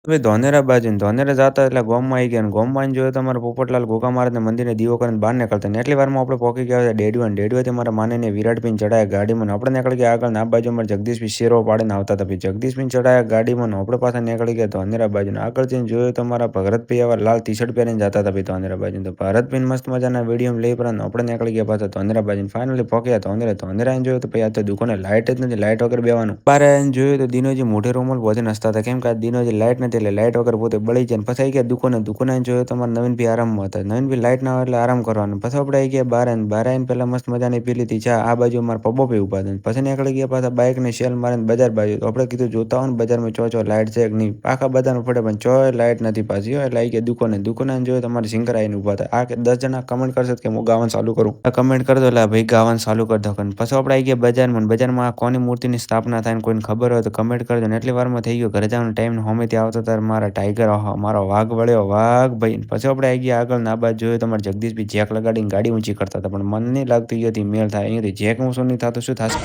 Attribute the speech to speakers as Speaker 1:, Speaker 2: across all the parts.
Speaker 1: હવે ધોનેરા બાજુ ને ધોનેરા જાતા એટલે ગોમમાં આવી ગયા ને ગોમમાં આઈને જોયું તો અમારા પોપટલાલ ઘોઘા મારે ને મંદિરને દીવો કરીને બહાર નીકળતા ને એટલી વારમાં આપણે પહોંચી ગયા ડેડવા ને ડેડવાથી મારા માનેને વિરાટભાઈને ચડાયા ગાડીમાં ને આપણે નીકળી ગયા આગળ ને આ બાજુ અમારે જગદીશભાઈ શેરો પાડીને આવતા હતા. પછી જગદીશભાઈને ચડાયા ગાડીમાં ને આપણે પાછા નીકળી ગયા ધોનેરા બાજુ આગળ જઈને જોયું તો અમારા ભરતભાઈ આવા લાલ ટી શર્ટ પહેરીને જતા હતા ભાઈ ધોનેરા બાજુ. તો ભરતભાઈ મસ્ત મજાના વિડીયો લઈ પર આપણે નીકળી ગયા પાછા ધોનેરા બાજુ ફાઇનલી પહોંચ્યા ધોનેરા જોયું તો ભાઈ આ તો દુકાને લાઇટ જ નથી, લાઇટ વગર બેવાનું બાર જોયું તો દિનોજી મોઢે રૂમાલ બોધીને હસતા હતા કેમ કે આ દિનોજી લાઇટ નથી એટલે લાઇટ વગર પોતે બળી જાય ને પછી આવી ગયા દુકાને જોયું તમારે નવીનભાઈ આરામમાં હતા. નવીનભાઈ લાઇટ ના આવે એટલે આરામ કરવાનું. પછી આપણે આવી ગયા બહાર આવીને પહેલાં મસ્ત મજાની પી લીધી ચા. આ બાજુ અમારા પપ્પો પી ઉભા હતા પછી નીકળી ગયા પાછા બાઇકને શેલ મારીને બજાર બાજુ. તો આપણે કીધું જોતા હોય ને બજારમાં ચો લાઇટ છે કે નહીં. આખા બધાને પડે પણ ચોય લાઇટ નથી પાછી એટલે આવી ગયા દુકાને જોયું તમારે સિંગર આવીને ઉભા હતા. આ 10 જણા કમેન્ટ કરશે કે હું ગાવાનું ચાલુ કરું. આ કમેન્ટ કરતો એટલે ભાઈ ગાવાનું ચાલુ કરી દો. પછી આપણે આવી ગયા બજારમાં આ કોની મૂર્તિની સ્થાપના થાય ને કોઈને ખબર હોય તો કમેન્ટ કરજો ને એટલી વારમાં થઈ ગયો ઘરે જવાનો ટાઈમ હોમેથી આવતો ત્યારે મારા ટાઈગર મારો વાઘ વળ્યો વાઘ ભાઈ. પછી આપણે આવી ગયા આગળ ના બાજુ જોયું તમારે જગદીશભાઈ જેક લગાડીને ગાડી ઊંચી કરતા હતા પણ મને નહીં લાગતું હતી મેળ થાય અહીંયાથી જેક ઊંચું નહીં થતું શું થશે.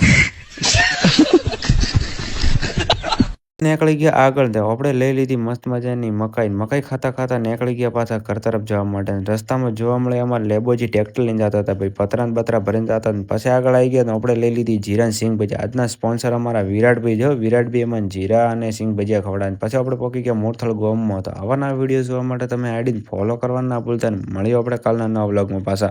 Speaker 1: નીકળી ગયા આગળ તો આપણે લઈ લીધી મસ્ત મજાની મકાઈ ખાતા નીકળી ગયા પાછા ઘર તરફ જવા માટે. રસ્તામાં જોવા મળે અમારે લેબોજી ટ્રેક્ટર લઈને જતા હતા ભાઈ પતરાને બતરા ભરીને જતા હતા. પછી આગળ આવી ગયા તો આપણે લઈ લીધી જીરા અને સિંગ ભજીયા. આજના સ્પોન્સર અમારા વિરાટભાઈ જો વિરાટભાઈ એમાં જીરા અને સિંગ ભજીયા ખવડાવે. પછી આપણે પહોંચી ગયા મોરથલ ગોમમાં. તો આવા નવા વિડીયો જોવા માટે તમે આઈડીને ફોલો કરવાના ના ભૂલતા. મળીએ આપણે કાલના નવા વ્લોગમાં પાછા.